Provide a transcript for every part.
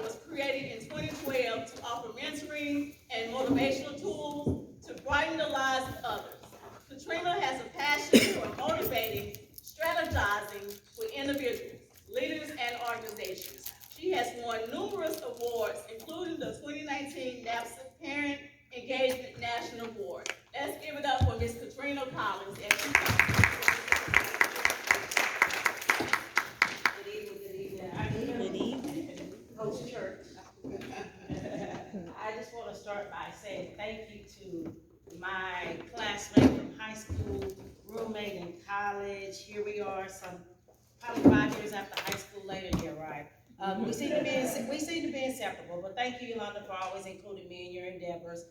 was created in 2012 to offer mentoring and motivational tools to brighten the lives of others. Katrina has a passion for motivating, strategizing with individuals, leaders, and organizations. She has won numerous awards, including the 2019 NAPSA Parent Engagement National Award. Let's give it up for Ms. Katrina Collins as she comes. Good evening, good evening. Good evening. Coach Church. I just want to start by saying thank you to my classmate from high school, roommate in college. Here we are, probably 5 years after high school later. Yeah, right. We seem to be inseparable. But thank you, Yolanda, for always including me in your endeavors.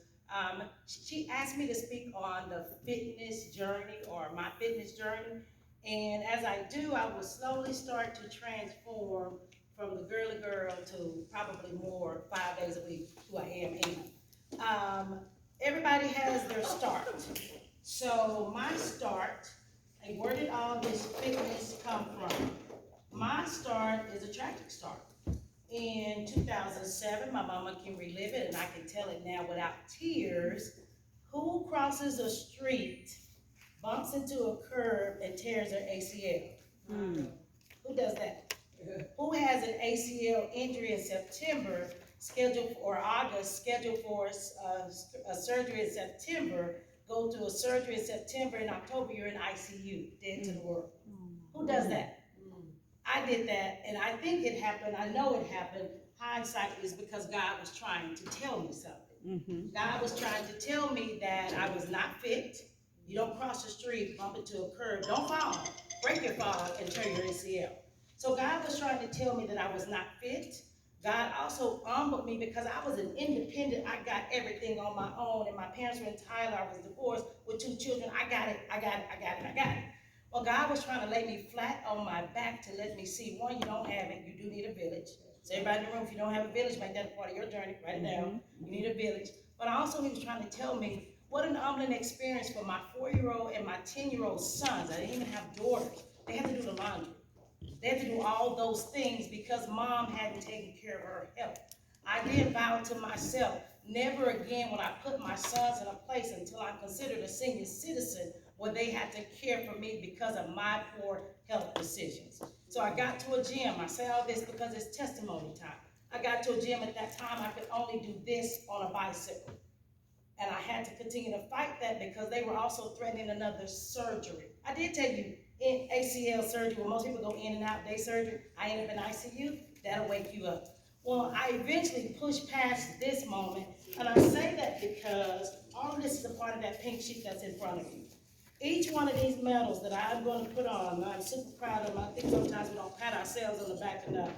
She asked me to speak on the fitness journey or my fitness journey. And as I do, I will slowly start to transform from the girly girl to probably more 5 days a week who I am in. Everybody has their start. So my start, and where did all this fitness come from? My start is a tragic start. In 2007, my mama can relive it, and I can tell it now without tears. Who crosses a street, bumps into a curb, and tears their ACL? Who does that? Who has an ACL injury in September, scheduled or August, scheduled for a surgery in September, go to a surgery in September, in October you're in ICU, dead to the world? Who does that? I did that, and I think it happened, I know it happened. Hindsight is because God was trying to tell me something. God was trying to tell me that I was not fit. You don't cross the street, bump into a curb, don't fall, break your fall, and tear your ACL. So God was trying to tell me that I was not fit. God also humbled me because I was an independent. I got everything on my own, and my parents were in Tyler. I was divorced with 2 children. I got it. Well, God was trying to lay me flat on my back to let me see, one, you don't have it. You do need a village. So everybody in the room, if you don't have a village, make that a part of your journey. Write it down. You need a village. But also he was trying to tell me what an humbling experience for my 4-year-old and my 10-year-old sons. I didn't even have daughters. They had to do the laundry. They had to do all those things because mom hadn't taken care of her health. I did vow to myself, never again would I put my sons in a place until I'm considered a senior citizen where they had to care for me because of my poor health decisions. So I got to a gym. I say all this because it's testimony time. I got to a gym at that time. I could only do this on a bicycle. And I had to continue to fight that because they were also threatening another surgery. I did tell you, in ACL surgery, where most people go in and out day surgery, I ended up in ICU, that'll wake you up. Well, I eventually pushed past this moment, and I say that because all of this is a part of that pink sheet that's in front of you. Each one of these medals that I'm going to put on, I'm super proud of them. I think sometimes we don't pat ourselves on the back enough,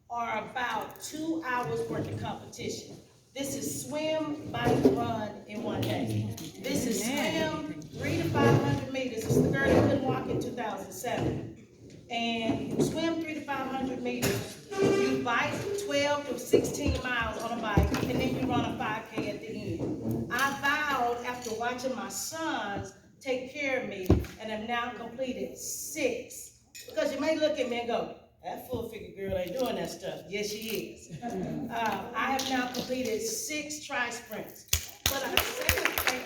are about 2 hours worth of competition. This is swim, bike, run in one day. This is swim 300 to 500 meters. This is the girl that couldn't walk in 2007. And you swim 300 to 500 meters. You bike 12 to 16 miles on a bike, and then you run a 5K at the end. I vowed after watching my sons take care of me, and have now completed 6. Because you may look at me and go, that full-figure girl ain't doing that stuff. Yes, she is. I have now completed 6 tri-sprints. But I say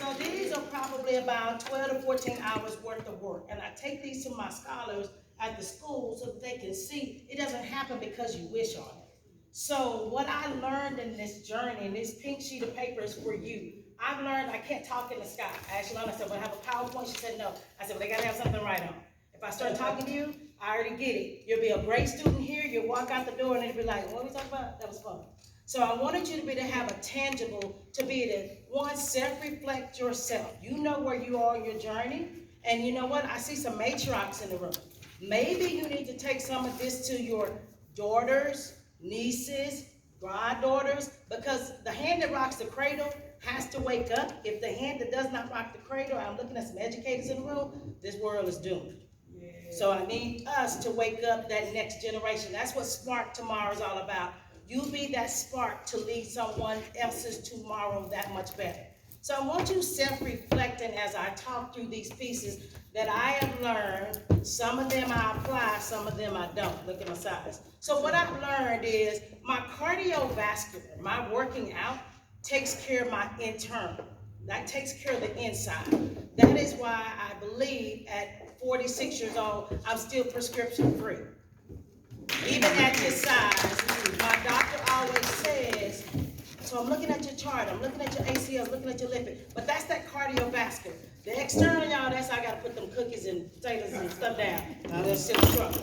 so these are probably about 12 to 14 hours worth of work. And I take these to my scholars at the school so that they can see it doesn't happen because you wish on it. So what I learned in this journey, and this pink sheet of paper is for you. I've learned I can't talk in the sky. I asked Yolanda, I said, well, I have a PowerPoint. She said, no. I said, well, they got to have something right on. If I start talking to you, I already get it. You'll be a great student here. You'll walk out the door and it'll be like, what are we talking about? That was fun. So I wanted you to have a tangible, to be to, one, self-reflect yourself. You know where you are in your journey. And you know what? I see some matriarchs in the room. Maybe you need to take some of this to your daughters, nieces, goddaughters, because the hand that rocks the cradle has to wake up. If the hand that does not rock the cradle, I'm looking at some educators in the room, this world is doomed. Yeah. So I need us to wake up that next generation. That's what Spark Tomorrow is all about. You be that spark to lead someone else's tomorrow that much better. So I want you self-reflecting as I talk through these pieces that I have learned. Some of them I apply, some of them I don't. Look at my size. So what I've learned is my cardiovascular, my working out, takes care of my internal. That takes care of the inside. That is why I believe at 46 years old, I'm still prescription free. Even at this size, my doctor always says, so I'm looking at your chart, I'm looking at your ACL, I'm looking at your lipid, but that's that cardiovascular. The external, y'all, that's how I gotta put them cookies and potatoes and stuff down. That's still a struggle.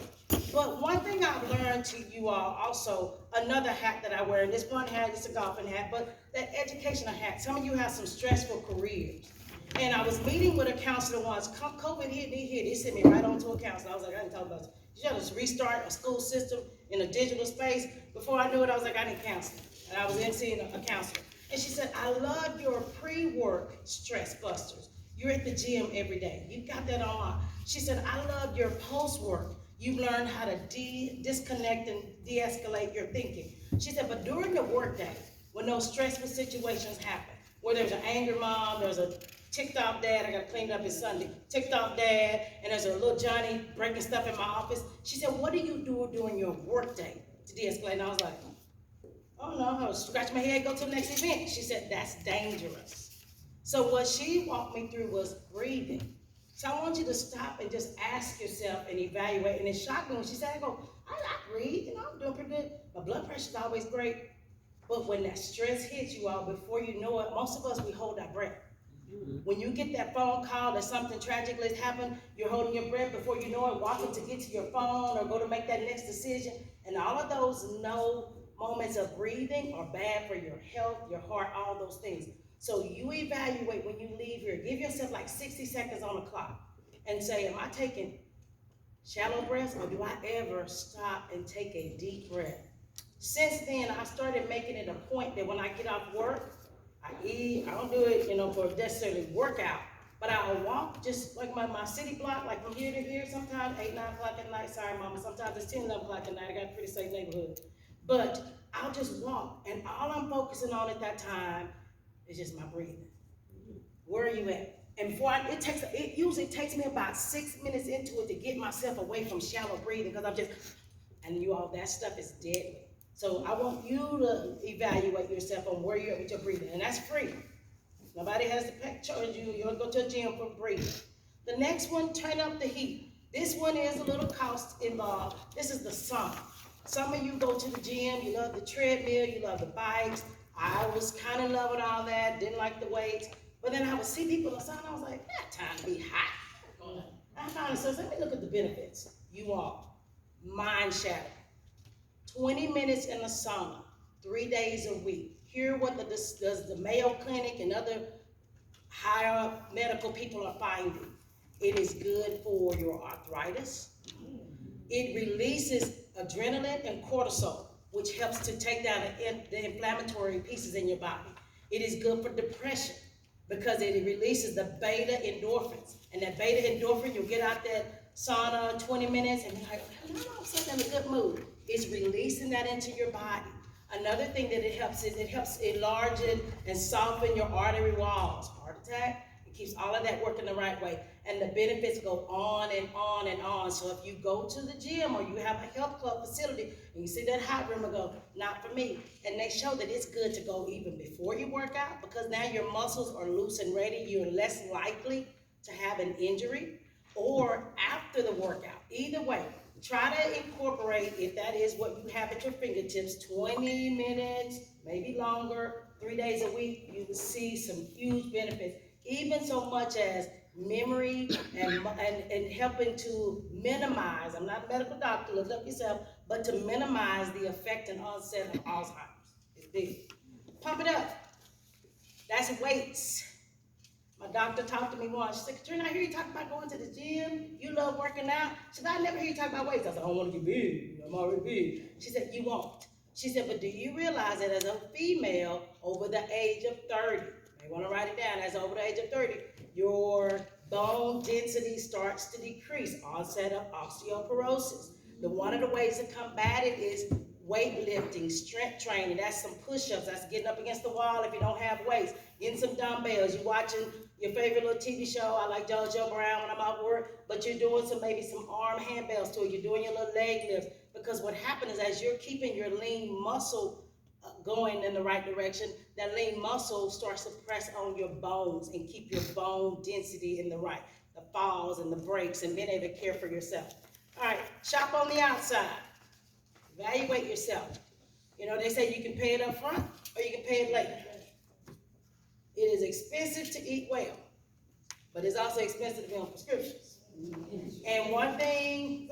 But one thing I've learned to you all also, another hat that I wear, and this one hat is a golfing hat, but that educational hat. Some of you have some stressful careers. And I was meeting with a counselor once. COVID hit me here. They sent me right on to a counselor. I was like, I didn't talk about it. You got to restart a school system in a digital space. Before I knew it, I was like, I need counseling. And I was in seeing a counselor. And she said, I love your pre-work stress busters. You're at the gym every day. You've got that on. She said, I love your post-work. You've learned how to disconnect and de-escalate your thinking. She said, but during the workday, when those stressful situations happen, where there's an angry mom, there's a ticked off dad, I gotta clean it up this Sunday, ticked off dad, and there's a little Johnny breaking stuff in my office. She said, what do you do during your workday to de-escalate? And I was like, oh no, I would scratch my head, go to the next event. She said, that's dangerous. So what she walked me through was breathing. So I want you to stop and just ask yourself and evaluate. And it shocked me when she said, I breathe, I'm doing pretty good. My blood pressure's always great. But when that stress hits you all, before you know it, most of us, we hold our breath. When you get that phone call that something tragically has happened, you're holding your breath. Before you know it, walking to get to your phone or go to make that next decision. And all of those no moments of breathing are bad for your health, your heart, all those things. So you evaluate when you leave here. Give yourself like 60 seconds on the clock and say, am I taking shallow breaths or do I ever stop and take a deep breath? Since then, I started making it a point that when I get off work, I eat. I don't do it, for necessarily workout, but I'll walk just like my city block, like from here to here, sometimes 8, 9 o'clock at night. Sorry, mama, sometimes it's 10, 11 o'clock at night. I got a pretty safe neighborhood. But I'll just walk, and all I'm focusing on at that time is just my breathing. Where are you at? And before it usually takes me about 6 minutes into it to get myself away from shallow breathing, because and you all, that stuff is deadly. So I want you to evaluate yourself on where you're at with your breathing, and that's free. Nobody has to charge you. You don't go to a gym for breathing. The next one, turn up the heat. This one is a little cost involved. This is the sauna. Some of you go to the gym, you love the treadmill, you love the bikes. I was kind of in love with all that, didn't like the weights. But then I would see people in the sauna, I was like, that time to be hot. I finally said, let me look at the benefits. You all, mind shattering. 20 minutes in the sauna, 3 days a week. Hear what does the Mayo Clinic and other higher up medical people are finding. It is good for your arthritis. It releases adrenaline and cortisol, which helps to take down the inflammatory pieces in your body. It is good for depression because it releases the beta endorphins. And that beta endorphin, you'll get out that sauna 20 minutes and you're like, I'm all of a sudden in a good mood. It's releasing that into your body. Another thing that it helps is it helps enlarge it and soften your artery walls. Heart attack, it keeps all of that working the right way. And the benefits go on and on and on. So if you go to the gym or you have a health club facility and you see that hot room and go, not for me. And they show that it's good to go even before you work out because now your muscles are loose and ready. You're less likely to have an injury or after the workout. Either way, try to incorporate, if that is what you have at your fingertips, 20 minutes, maybe longer, 3 days a week, you will see some huge benefits. Even so much as memory and helping to minimize, I'm not a medical doctor, look up yourself, but to minimize the effect and onset of Alzheimer's. It's big. Pump it up. That's weights. My doctor talked to me once. She said, Katrina, I hear you talk about going to the gym. You love working out. She said, I never hear you talk about weights. I said, I don't want to get big. I'm already big. She said, you won't. She said, but do you realize that as a female over the age of 30, you want to write it down, as over the age of 30, your bone density starts to decrease, onset of osteoporosis. One of the ways to combat it is weightlifting, strength training. That's some push-ups. That's getting up against the wall if you don't have weights. Getting some dumbbells. You're watching, your favorite little TV show. I like JoJo Brown when I'm out work, but you're doing maybe some arm handbells to it. You're doing your little leg lifts, because what happens is as you're keeping your lean muscle going in the right direction, that lean muscle starts to press on your bones and keep your bone density in the right, the falls and the breaks and being able to care for yourself. All right, shop on the outside. Evaluate yourself. You know, they say you can pay it up front or you can pay it later. It is expensive to eat well, but it's also expensive to be on prescriptions. And one thing,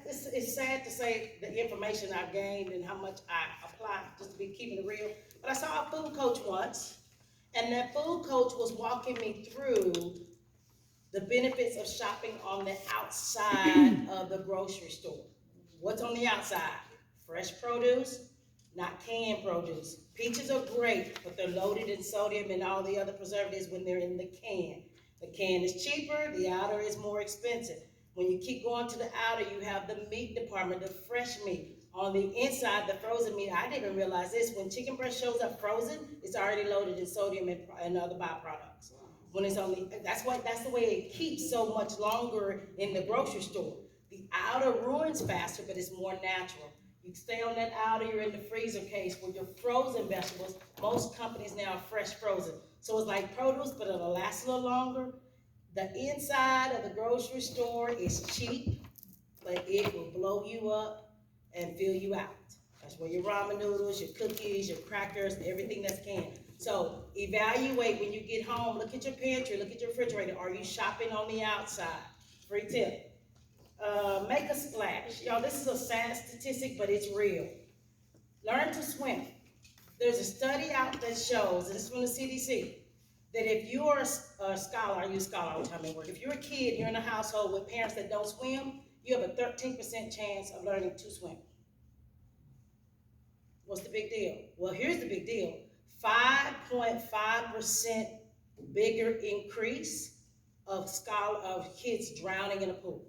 it's sad to say the information I've gained and how much I apply, just to be keeping it real. But I saw a food coach once, and that food coach was walking me through the benefits of shopping on the outside of the grocery store. What's on the outside? Fresh produce, not canned produce. Peaches are great, but they're loaded in sodium and all the other preservatives when they're in the can. The can is cheaper, the outer is more expensive. When you keep going to the outer, you have the meat department, the fresh meat. On the inside, the frozen meat, I didn't even realize this. When chicken breast shows up frozen, it's already loaded in sodium and other byproducts. When it's only, that's the way it keeps so much longer in the grocery store. The outer ruins faster, but it's more natural. You stay on that outer, you're in the freezer case with your frozen vegetables. Most companies now are fresh frozen. So it's like produce, but it'll last a little longer. The inside of the grocery store is cheap, but it will blow you up and fill you out. That's where your ramen noodles, your cookies, your crackers, everything that's canned. So evaluate when you get home, look at your pantry, look at your refrigerator. Are you shopping on the outside? Free tip. Make a splash. Y'all, this is a sad statistic, but it's real. Learn to swim. There's a study out that shows, and this is from the CDC, that if you are a scholar, I use scholar all the time at work, if you're a kid, you're in a household with parents that don't swim, you have a 13% chance of learning to swim. What's the big deal? Well, here's the big deal. 5.5% bigger increase of kids drowning in a pool.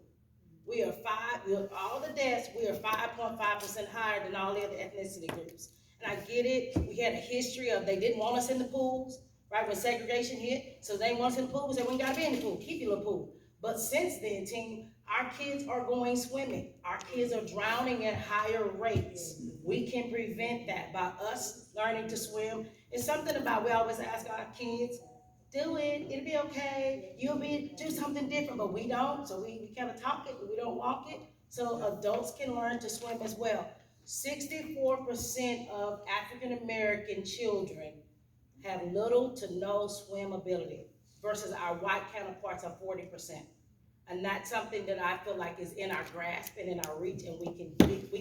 All the deaths, we are 5.5% higher than all the other ethnicity groups. And I get it, we had a history of they didn't want us in the pools, right, when segregation hit, so they didn't want us in the pool, we said, we gotta be in the pool, keep your little pool. But since then, team, our kids are going swimming. Our kids are drowning at higher rates. We can prevent that by us learning to swim. It's something about, we always ask our kids, do it, it'll be okay, do something different, but we don't, so we kind of talk it, but we don't walk it, so adults can learn to swim as well. 64% of African American children have little to no swim ability versus our white counterparts are 40%. And that's something that I feel like is in our grasp and in our reach, and we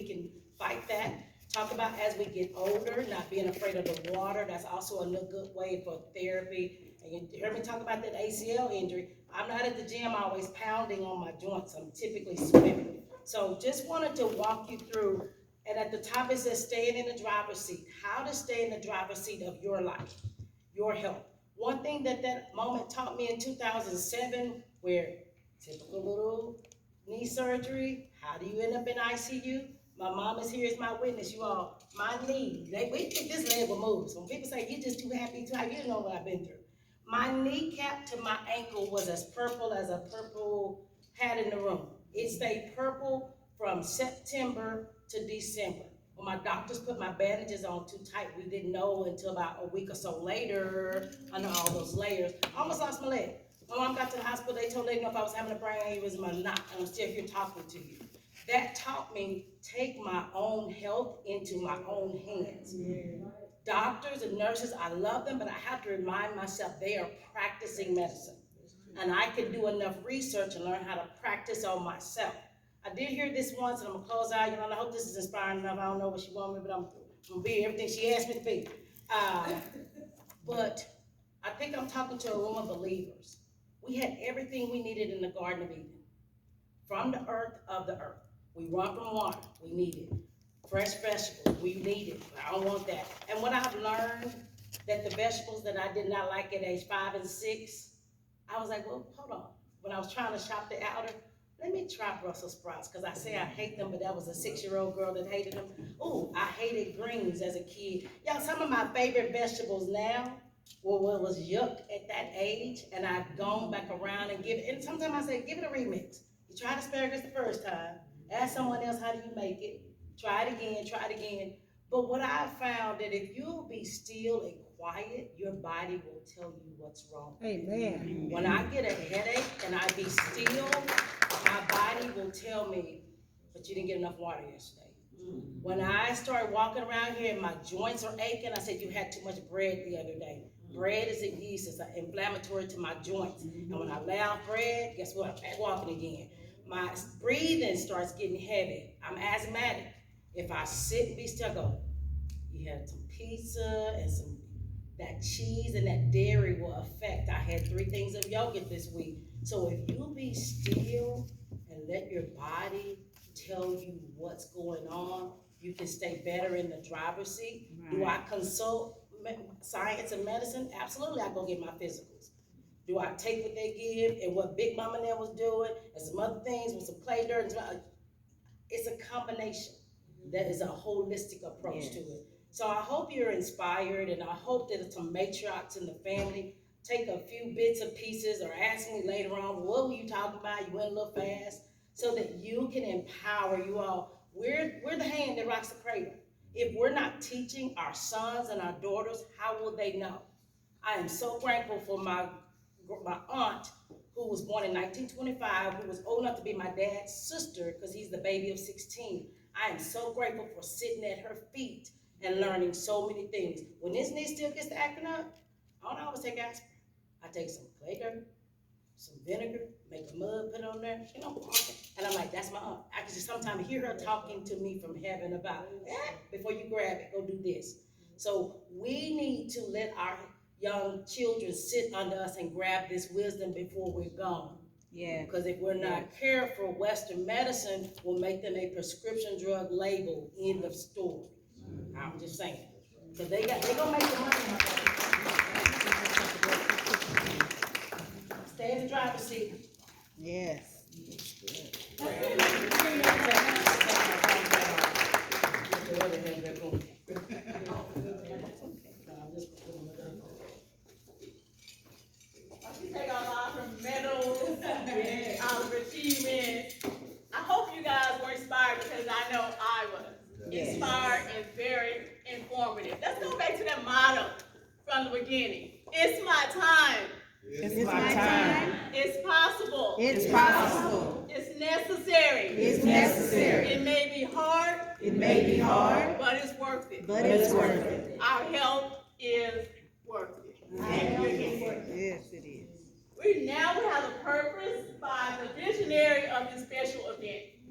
can fight that. Talk about as we get older, not being afraid of the water. That's also a good way for therapy. And you heard me talk about that ACL injury. I'm not at the gym always pounding on my joints. I'm typically swimming. So just wanted to walk you through, and at the top it says staying in the driver's seat. How to stay in the driver's seat of your life, your health. One thing that moment taught me in 2007, where typical little knee surgery, how do you end up in ICU? My mom is here as my witness, you all. My knee, we think this leg will move. So when people say, you're just too happy, you know what I've been through. My kneecap to my ankle was as purple as a purple hat in the room. It stayed purple from September to December. When my doctors put my bandages on too tight, we didn't know until about a week or so later, under all those layers. I almost lost my leg. When mom got to the hospital, they told me if I was having a brain aneurysm or not, and I'm still here talking to you. That taught me take my own health into my own hands. Yeah. Doctors and nurses, I love them, but I have to remind myself they are practicing medicine. And I can do enough research and learn how to practice on myself. I did hear this once, and I'm gonna close out. Yolanda, I hope this is inspiring enough. I don't know what she wanted me, but I'm gonna be everything she asked me to be. But I think I'm talking to a room of believers. We had everything we needed in the Garden of Eden. From the earth of the earth. We run from water, we need it. Fresh vegetables, we need it. I don't want that. And what I've learned, that the vegetables that I did not like at age 5 and 6, I was like, well, hold on. When I was trying to shop the outer, let me try Brussels sprouts, because I say I hate them, but that was a 6-year-old girl that hated them. Ooh, I hated greens as a kid. Y'all, some of my favorite vegetables now what was yuck at that age, and I've gone back around and and sometimes I say, give it a remix. You tried asparagus the first time, ask someone else, how do you make it? Try it again. But what I found that if you'll be still and quiet, your body will tell you what's wrong. Amen. When I get a headache and I be still, my body will tell me, but you didn't get enough water yesterday. When I start walking around here and my joints are aching, I said, you had too much bread the other day. Bread is a yeast, it's inflammatory to my joints. And when I lay off bread, guess what? I'm back walking again. My breathing starts getting heavy. I'm asthmatic. If I sit and be still, go, you had some pizza and that cheese and that dairy will affect. I had 3 things of yogurt this week. So if you be still and let your body tell you what's going on, you can stay better in the driver's seat. Right. Do I consult science and medicine? Absolutely, I go get my physicals. Do I take what they give and what Big Mama there was doing and some other things with some clay dirt? It's a combination. That is a holistic approach to it. So I hope you're inspired, and I hope that some matriarchs in the family take a few bits and pieces or ask me later on, what were you talking about? You went a little fast, so that you can empower you all. We're the hand that rocks the cradle. If we're not teaching our sons and our daughters, how will they know? I am so grateful for my aunt, who was born in 1925, who was old enough to be my dad's sister, because he's the baby of 16. I am so grateful for sitting at her feet and learning so many things. When this knee still gets to acting up, I don't always take aspirin. I take some clay dirt, some vinegar, make a mud, put it on there, and I'm like, that's my aunt. I can just sometimes hear her talking to me from heaven about, before you grab it, go do this. So we need to let our young children sit under us and grab this wisdom before we're gone. Yeah. Because if we're not careful, Western medicine will make them a prescription drug label, end of story. I'm just saying. Because they gonna make the money. Stay in the driver's seat. Yes. Take our lives from medals, our achievements. I hope you guys were inspired, because I know I was inspired and very informative. Let's go back to that motto from the beginning. It's my time. It's my time. It's possible. It's possible. It's necessary. It's necessary. It may be hard. It may be hard, but it's worth it. but it's worth it. Our health is worth it. Yes, it is. We have a purpose by the visionary of this special event.